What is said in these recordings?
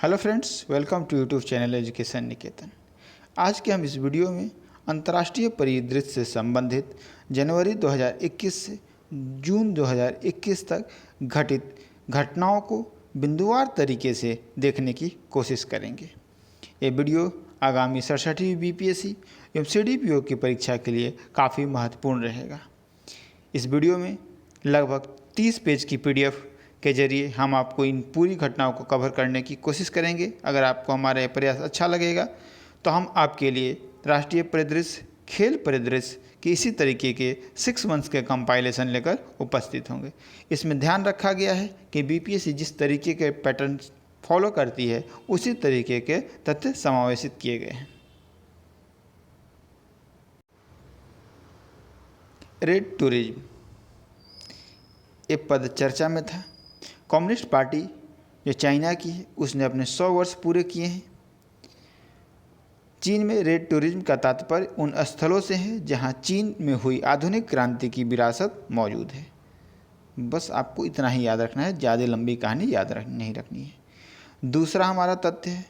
Hello friends, welcome to YouTube channel education Niketan. आज के हम इस वीडियो में अंतर्राष्ट्रीय परिदृश्य से संबंधित जनवरी 2021 से जून 2021 तक घटित घटनाओं को बिंदुवार तरीके से देखने की कोशिश करेंगे। ये वीडियो आगामी 67वीं बीपीएससी एवं सीडीपीओ की परीक्षा के लिए काफ़ी महत्वपूर्ण रहेगा। इस वीडियो में लगभग 30 पेज की पीडीएफ के जरिए हम आपको इन पूरी घटनाओं को कवर करने की कोशिश करेंगे। अगर आपको हमारा यह प्रयास अच्छा लगेगा तो हम आपके लिए राष्ट्रीय परिदृश्य, खेल परिदृश्य के इसी तरीके के 6 मंथ्स के कंपाइलेशन लेकर उपस्थित होंगे। इसमें ध्यान रखा गया है कि बीपीएससी जिस तरीके के पैटर्न फॉलो करती है उसी तरीके के तथ्य समावेशित किए गए हैं। रेड टूरिज्म ये पद चर्चा में था। कम्युनिस्ट पार्टी जो चाइना की है उसने अपने 100 वर्ष पूरे किए हैं। चीन में रेड टूरिज्म का तात्पर्य उन स्थलों से है जहां चीन में हुई आधुनिक क्रांति की विरासत मौजूद है। बस आपको इतना ही याद रखना है, ज़्यादा लंबी कहानी नहीं रखनी है। दूसरा हमारा तथ्य है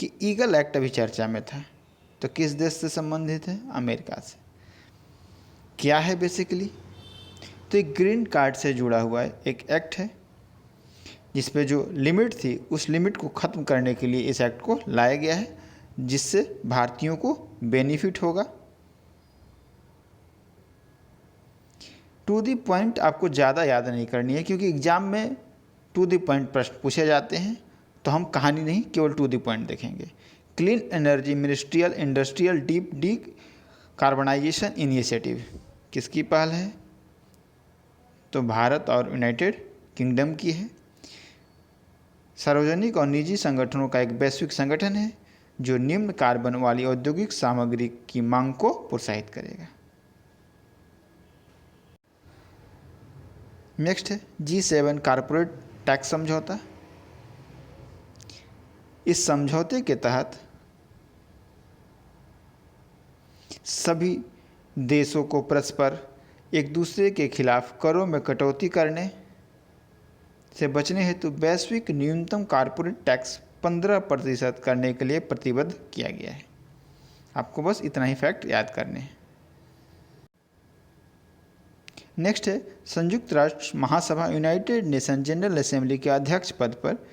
कि ईगल एक्ट अभी चर्चा में था, तो किस देश से संबंधित है? अमेरिका से। क्या है बेसिकली? तो एक ग्रीन कार्ड से जुड़ा हुआ एक एक्ट है जिस पे जो लिमिट थी उस लिमिट को ख़त्म करने के लिए इस एक्ट को लाया गया है, जिससे भारतीयों को बेनिफिट होगा। टू द पॉइंट आपको ज़्यादा याद नहीं करनी है, क्योंकि एग्ज़ाम में टू द पॉइंट प्रश्न पूछे जाते हैं, तो हम कहानी नहीं केवल टू द पॉइंट देखेंगे। Clean energy ministerial industrial deep decarbonisation initiative किसकी पहल है? तो भारत और यूनाइटेड किंगडम की है। सार्वजनिक और निजी संगठनों का एक वैश्विक संगठन है जो निम्न कार्बन वाली औद्योगिक सामग्री की मांग को प्रोत्साहित करेगा। नेक्स्ट है G7 कॉरपोरेट टैक्स समझौता। इस समझौते के तहत सभी देशों को परस्पर एक दूसरे के खिलाफ करों में कटौती करने से बचने हेतु वैश्विक न्यूनतम कॉरपोरेट टैक्स 15% करने के लिए प्रतिबद्ध किया गया है। आपको बस इतना ही फैक्ट याद करने हैं। नेक्स्ट है संयुक्त राष्ट्र महासभा यूनाइटेड नेशन जनरल असेंबली के अध्यक्ष पद पर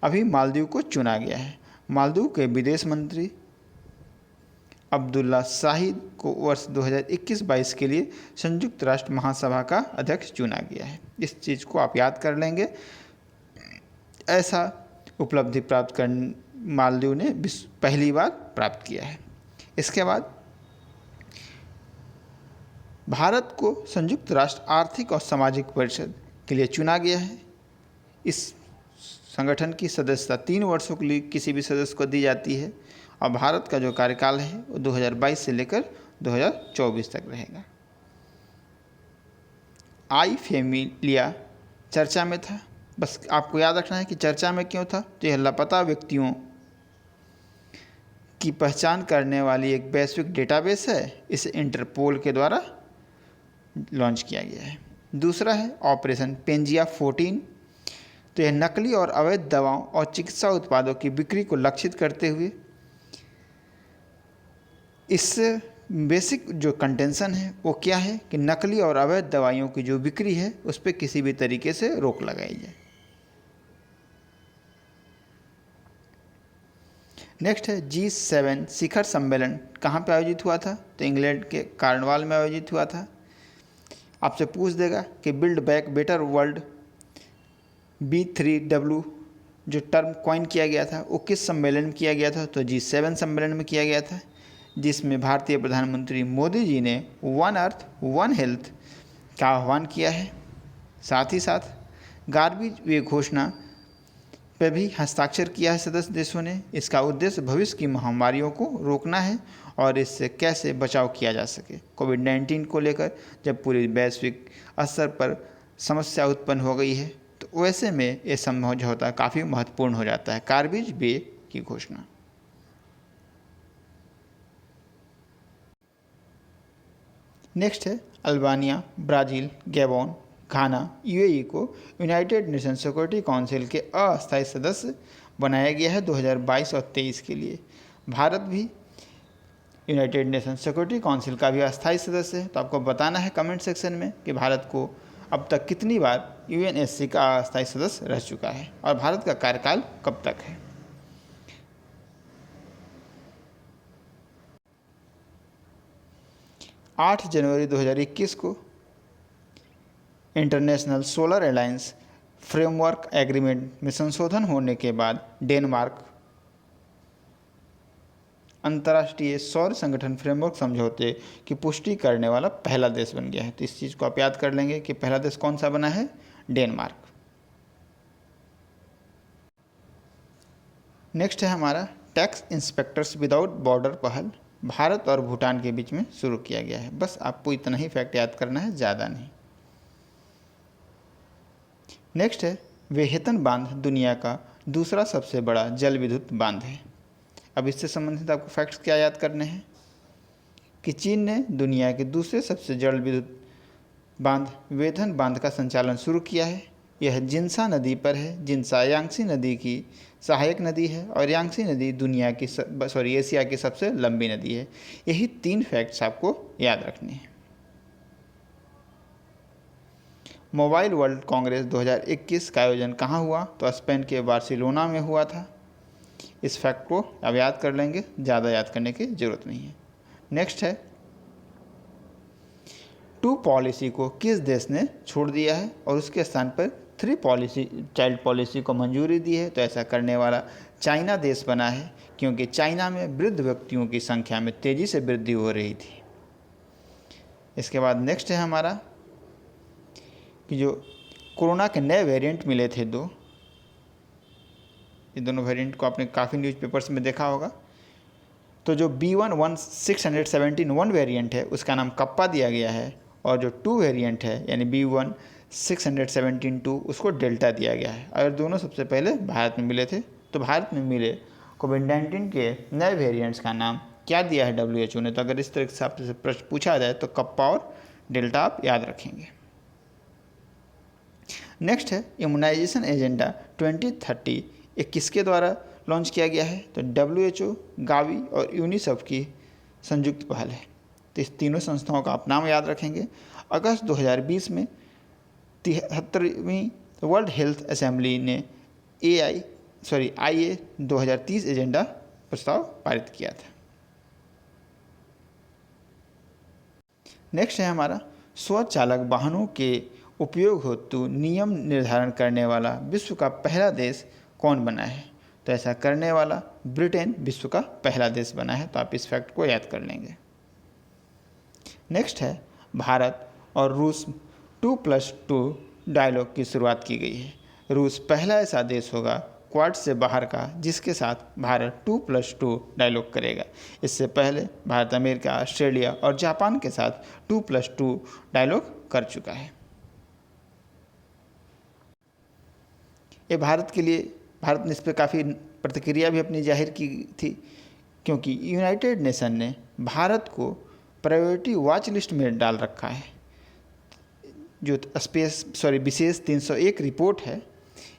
अभी मालदीव को चुना गया है। मालदीव के विदेश मंत्री अब्दुल्ला शाहिद को वर्ष 2021-22 के लिए संयुक्त राष्ट्र महासभा का अध्यक्ष चुना गया है। इस चीज़ को आप याद कर लेंगे। ऐसा उपलब्धि प्राप्त कर मालदीव ने पहली बार प्राप्त किया है। इसके बाद भारत को संयुक्त राष्ट्र आर्थिक और सामाजिक परिषद के लिए चुना गया है। इस संगठन की सदस्यता 3 वर्षों के लिए किसी भी सदस्य को दी जाती है और भारत का जो कार्यकाल है वो 2022 से लेकर 2024 तक रहेगा। आई फैमिलिया चर्चा में था। बस आपको याद रखना है कि चर्चा में क्यों था। तो यह लापता व्यक्तियों की पहचान करने वाली एक वैश्विक डेटाबेस है। इसे इंटरपोल के द्वारा लॉन्च किया गया है। दूसरा है ऑपरेशन पेंजिया 14। तो यह नकली और अवैध दवाओं और चिकित्सा उत्पादों की बिक्री को लक्षित करते हुए इस बेसिक जो कंटेंशन है वो क्या है कि नकली और अवैध दवाइयों की जो बिक्री है उस पर किसी भी तरीके से रोक लगाई जाए। नेक्स्ट है G7 शिखर सम्मेलन कहाँ पे आयोजित हुआ था? तो इंग्लैंड के कार्नवाल में आयोजित हुआ था। आपसे पूछ देगा कि build back better world B3W जो टर्म कॉइन किया गया था वो किस सम्मेलन में किया गया था? तो G7 सम्मेलन में किया गया था, जिसमें भारतीय प्रधानमंत्री मोदी जी ने वन अर्थ वन हेल्थ का आह्वान किया है। साथ ही साथ गार्बेज वे घोषणा पर भी हस्ताक्षर किया है सदस्य देशों ने। इसका उद्देश्य भविष्य की महामारियों को रोकना है और इससे कैसे बचाव किया जा सके। कोविड-19 को लेकर जब पूरी वैश्विक स्तर पर समस्या उत्पन्न हो गई है तो वैसे में ये समझौता काफ़ी महत्वपूर्ण हो जाता है, गार्बेज वे की घोषणा। नेक्स्ट है अल्बानिया, ब्राज़ील, गैबोन, घाना, यूएई को यूनाइटेड नेशन सिक्योरिटी काउंसिल के अस्थायी सदस्य बनाया गया है 2022 और 23 के लिए। भारत भी यूनाइटेड नेशन सिक्योरिटी काउंसिल का भी अस्थायी सदस्य है। तो आपको बताना है कमेंट सेक्शन में कि भारत को अब तक कितनी बार यूएनएससी का अस्थायी सदस्य रह चुका है और भारत का कार्यकाल कब तक है। आठ जनवरी 2021 को international solar alliance framework agreement में संशोधन होने के बाद डेनमार्क अंतर्राष्ट्रीय सौर संगठन फ्रेमवर्क समझौते की पुष्टि करने वाला पहला देश बन गया है। तो इस चीज़ को आप याद कर लेंगे कि पहला देश कौन सा बना है, डेनमार्क। नेक्स्ट है हमारा टैक्स इंस्पेक्टर्स विदाउट बॉर्डर पहल भारत और भूटान के बीच में शुरू किया गया है। बस आपको इतना ही फैक्ट याद करना है, ज़्यादा नहीं। नेक्स्ट है वेहेतन बांध दुनिया का दूसरा सबसे बड़ा जल विद्युत बांध है। अब इससे संबंधित आपको फैक्ट्स क्या याद करने हैं कि चीन ने दुनिया के दूसरे सबसे जल विद्युत बांध वेहेतन बांध का संचालन शुरू किया है। यह जिन्सा नदी पर है। जिन्सा यांगसी नदी की सहायक नदी है और यांगसी नदी दुनिया की एशिया की सबसे लंबी नदी है। यही 3 फैक्ट्स आपको याद रखने हैं। मोबाइल वर्ल्ड कांग्रेस 2021 का आयोजन कहाँ हुआ, तो स्पेन के बार्सिलोना में हुआ था। इस फैक्ट को अब याद कर लेंगे, ज़्यादा याद करने की ज़रूरत नहीं है। नेक्स्ट है 2 पॉलिसी को किस देश ने छोड़ दिया है और उसके स्थान पर 3 पॉलिसी चाइल्ड पॉलिसी को मंजूरी दी है। तो ऐसा करने वाला चाइना देश बना है, क्योंकि चाइना में वृद्ध व्यक्तियों की संख्या में तेज़ी से वृद्धि हो रही थी। इसके बाद नेक्स्ट है हमारा कि जो कोरोना के नए वेरिएंट मिले थे 2, ये दोनों वेरिएंट को आपने काफ़ी न्यूज़पेपर्स में देखा होगा। तो जो B11617 वेरिएंट है उसका नाम कप्पा दिया गया है, और जो 2 वेरिएंट है यानी B16172 उसको डेल्टा दिया गया है। और दोनों सबसे पहले भारत में मिले थे। तो भारत में मिले कोविड-19 के नए वेरिएंट्स का नाम क्या दिया है WHO ने। तो अगर इस तरह से आपसे प्रश्न पूछा जाए तो कप्पा और डेल्टा आप याद रखेंगे। नेक्स्ट है इम्यूनाइजेशन एजेंडा 2030 ये किसके द्वारा लॉन्च किया गया है, तो WHO, गावी और यूनिसेफ की संयुक्त पहल है। तो इस तीनों संस्थाओं का आप नाम याद रखेंगे। अगस्त 2020 में 73वीं वर्ल्ड हेल्थ असेंबली ने IA 2030 एजेंडा प्रस्ताव पारित किया था। नेक्स्ट है हमारा स्वचालक वाहनों के उपयोग हेतु नियम निर्धारण करने वाला विश्व का पहला देश कौन बना है। तो ऐसा करने वाला ब्रिटेन विश्व का पहला देश बना है। तो आप इस फैक्ट को याद कर लेंगे। नेक्स्ट है भारत और रूस 2+2 डायलॉग की शुरुआत की गई है। रूस पहला ऐसा देश होगा क्वाड से बाहर का जिसके साथ भारत 2+2 डायलॉग करेगा। इससे पहले भारत अमेरिका, ऑस्ट्रेलिया और जापान के साथ 2+2 डायलॉग कर चुका है। ये भारत ने इस पर काफ़ी प्रतिक्रिया भी अपनी जाहिर की थी, क्योंकि यूनाइटेड नेशन ने भारत को प्रायोरिटी वॉच लिस्ट में डाल रखा है। जो विशेष 301 रिपोर्ट है,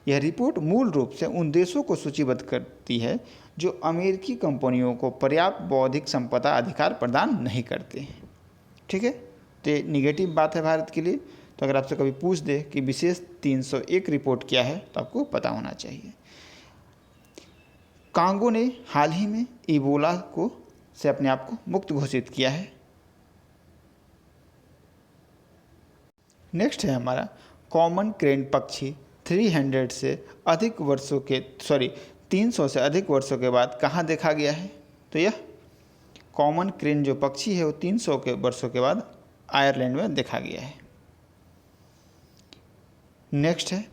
यह रिपोर्ट मूल रूप से उन देशों को सूचीबद्ध करती है जो अमेरिकी कंपनियों को पर्याप्त बौद्धिक संपदा अधिकार प्रदान नहीं करते हैं। ठीक है, तो ये निगेटिव बात है भारत के लिए। तो अगर आपसे कभी पूछ दे कि विशेष 301 रिपोर्ट क्या है तो आपको पता होना चाहिए। कांगो ने हाल ही में इबोला से अपने आप को मुक्त घोषित किया है। नेक्स्ट है हमारा कॉमन क्रेन पक्षी 300 से अधिक वर्षों के 300 से अधिक वर्षों के बाद कहाँ देखा गया है। तो यह कॉमन क्रेन जो पक्षी है वो 300 के वर्षों के बाद आयरलैंड में देखा गया है। नेक्स्ट है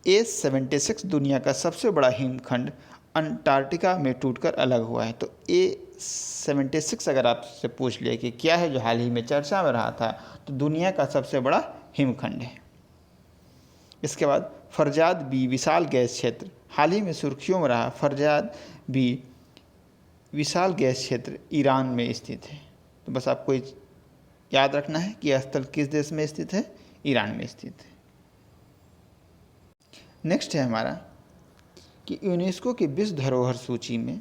A76 दुनिया का सबसे बड़ा हिमखंड अंटार्कटिका में टूटकर अलग हुआ है। तो A76 अगर आपसे पूछ लिया कि क्या है जो हाल ही में चर्चा में रहा था, तो दुनिया का सबसे बड़ा हिमखंड है। इसके बाद फरजाद बी विशाल गैस क्षेत्र हाल ही में सुर्खियों में रहा। फरजाद बी विशाल गैस क्षेत्र ईरान में स्थित है। तो बस आपको याद रखना है कि यह स्थल किस देश में स्थित है, ईरान में स्थित है। नेक्स्ट है हमारा कि कि यूनेस्को की विश्व धरोहर सूची में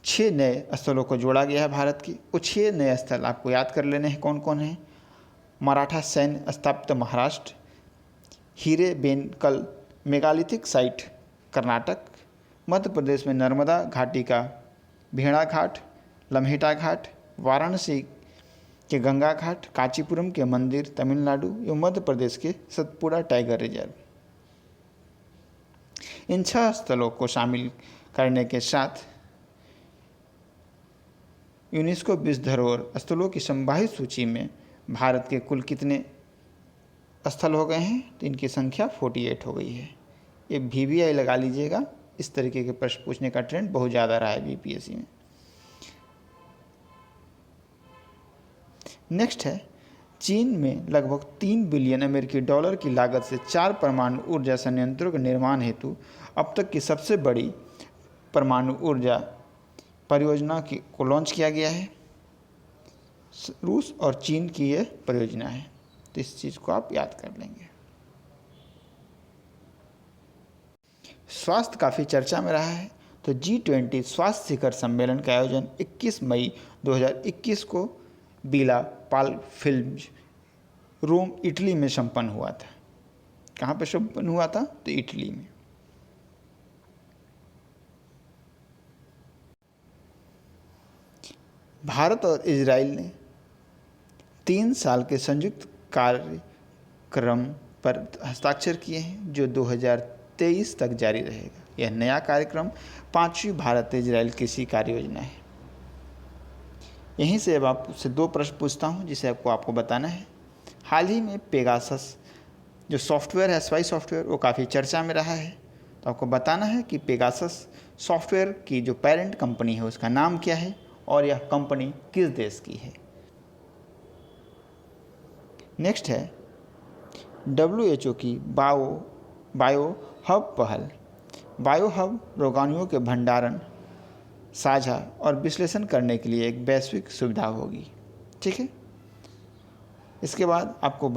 6 नए स्थलों को जोड़ा गया है भारत की। वो 6 नए स्थल आपको याद कर लेने हैं कौन कौन हैं। मराठा सैन्य स्थापित महाराष्ट्र, हिरेबेनकल मेगालिथिक साइट कर्नाटक, मध्य प्रदेश में नर्मदा घाटी का भेड़ा घाट, लम्हेटा घाट, वाराणसी के गंगा घाट, कांचीपुरम के मंदिर तमिलनाडु एवं मध्य प्रदेश के सतपुड़ा टाइगर रिजर्व। इन 6 स्थलों को शामिल करने के साथ यूनेस्को विश्व धरोहर स्थलों की संभावित सूची में भारत के कुल कितने स्थल हो गए हैं, तो इनकी संख्या 48 हो गई है। ये VVI लगा लीजिएगा, इस तरीके के प्रश्न पूछने का ट्रेंड बहुत ज़्यादा रहा है BPSC में। नेक्स्ट है, चीन में लगभग 3 बिलियन अमेरिकी डॉलर की लागत से 4 परमाणु ऊर्जा संयंत्रों के निर्माण हेतु अब तक की सबसे बड़ी परमाणु ऊर्जा परियोजना को लॉन्च किया गया है। रूस और चीन की यह परियोजना है, तो इस चीज़ को आप याद कर लेंगे। स्वास्थ्य काफ़ी चर्चा में रहा है, तो G20 स्वास्थ्य शिखर सम्मेलन का आयोजन 21 मई 2021 को बीला पालफिल्म रोम इटली में संपन्न हुआ था। कहाँ पे संपन्न हुआ था, तो इटली में। भारत और इजराइल ने 3 साल के संयुक्त कार्यक्रम पर हस्ताक्षर किए हैं, जो 2023 तक जारी रहेगा। यह नया कार्यक्रम 5वीं भारत इजराइल कृषि कार्य योजना है। यहीं से अब आपसे 2 प्रश्न पूछता हूं, जिसे आपको बताना है। हाल ही में पेगासस जो सॉफ्टवेयर है, स्पाई सॉफ्टवेयर, वो काफ़ी चर्चा में रहा है। तो आपको बताना है कि पेगासस सॉफ्टवेयर की जो पेरेंट कंपनी है उसका नाम क्या है और यह कंपनी किस देश की है। नेक्स्ट है, WHO की बायो हब पहल। बायो हब रोगाणुओं के भंडारण, साझा और विश्लेषण करने के लिए एक वैश्विक सुविधा होगी। ठीक है, इसके बाद आपको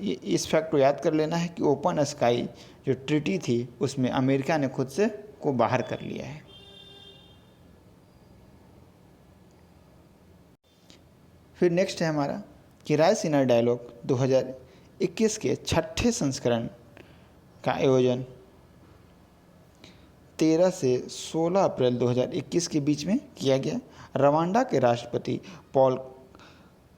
इस फैक्ट को याद कर लेना है कि ओपन स्काई जो ट्रीटी थी उसमें अमेरिका ने खुद से को बाहर कर लिया है। फिर नेक्स्ट है हमारा कि रायसीना डायलॉग 2021 के 6ठे संस्करण का आयोजन 13 से 16 अप्रैल 2021 के बीच में किया गया। रवांडा के राष्ट्रपति पॉल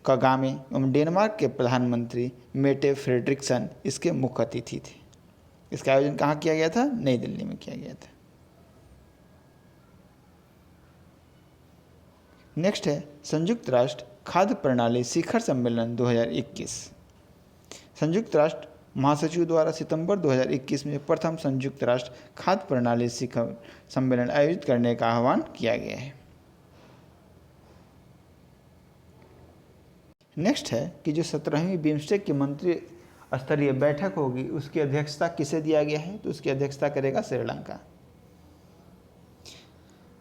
कगामे एवं डेनमार्क के प्रधानमंत्री मेटे फ्रेडरिक्सन इसके मुख्य अतिथि थे। इसका आयोजन कहाँ किया गया था? नई दिल्ली में किया गया था। नेक्स्ट है संयुक्त राष्ट्र खाद्य प्रणाली शिखर सम्मेलन 2021। संयुक्त राष्ट्र महासचिव द्वारा सितंबर 2021 में प्रथम संयुक्त राष्ट्र खाद्य प्रणाली शिखर सम्मेलन आयोजित करने का आह्वान किया गया है। नेक्स्ट है कि जो 17वीं बिम्स्टेक की मंत्री स्तरीय बैठक होगी उसकी अध्यक्षता किसे दिया गया है? तो उसकी अध्यक्षता करेगा श्रीलंका।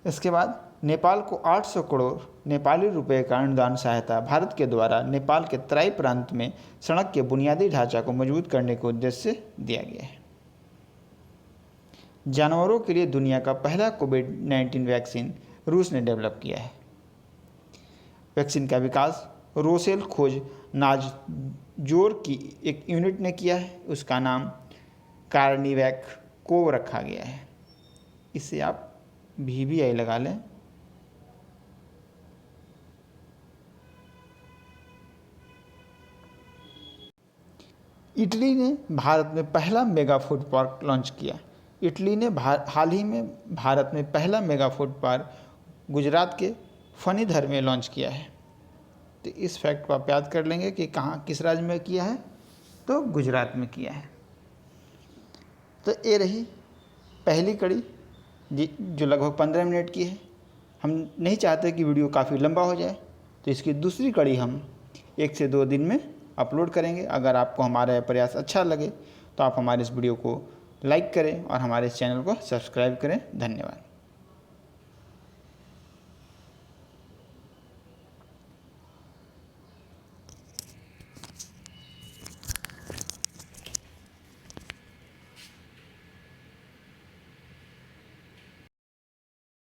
इसके बाद नेपाल को 800 करोड़ नेपाली रुपए का अनुदान सहायता भारत के द्वारा नेपाल के तराई प्रांत में सड़क के बुनियादी ढांचा को मजबूत करने के उद्देश्य से दिया गया है। जानवरों के लिए दुनिया का पहला कोविड-19 वैक्सीन रूस ने डेवलप किया है। वैक्सीन का विकास रोसेल खोज नाजजोर की एक यूनिट ने किया है। उसका नाम कार्निवैक को रखा गया है। इसे आप VVI लगा लें। इटली ने भारत में पहला मेगा फूड पार्क लॉन्च किया। इटली ने हाल ही में भारत में पहला मेगा फूड पार्क गुजरात के फनीधर में लॉन्च किया है। तो इस फैक्ट को आप याद कर लेंगे कि कहाँ किस राज्य में किया है, तो गुजरात में किया है। तो ये रही पहली कड़ी जो लगभग 15 मिनट की है। हम नहीं चाहते कि वीडियो काफ़ी लंबा हो जाए, तो इसकी दूसरी कड़ी हम 1 से 2 दिन में अपलोड करेंगे। अगर आपको हमारा प्रयास अच्छा लगे तो आप हमारे इस वीडियो को लाइक करें और हमारे इस चैनल को सब्सक्राइब करें। धन्यवाद।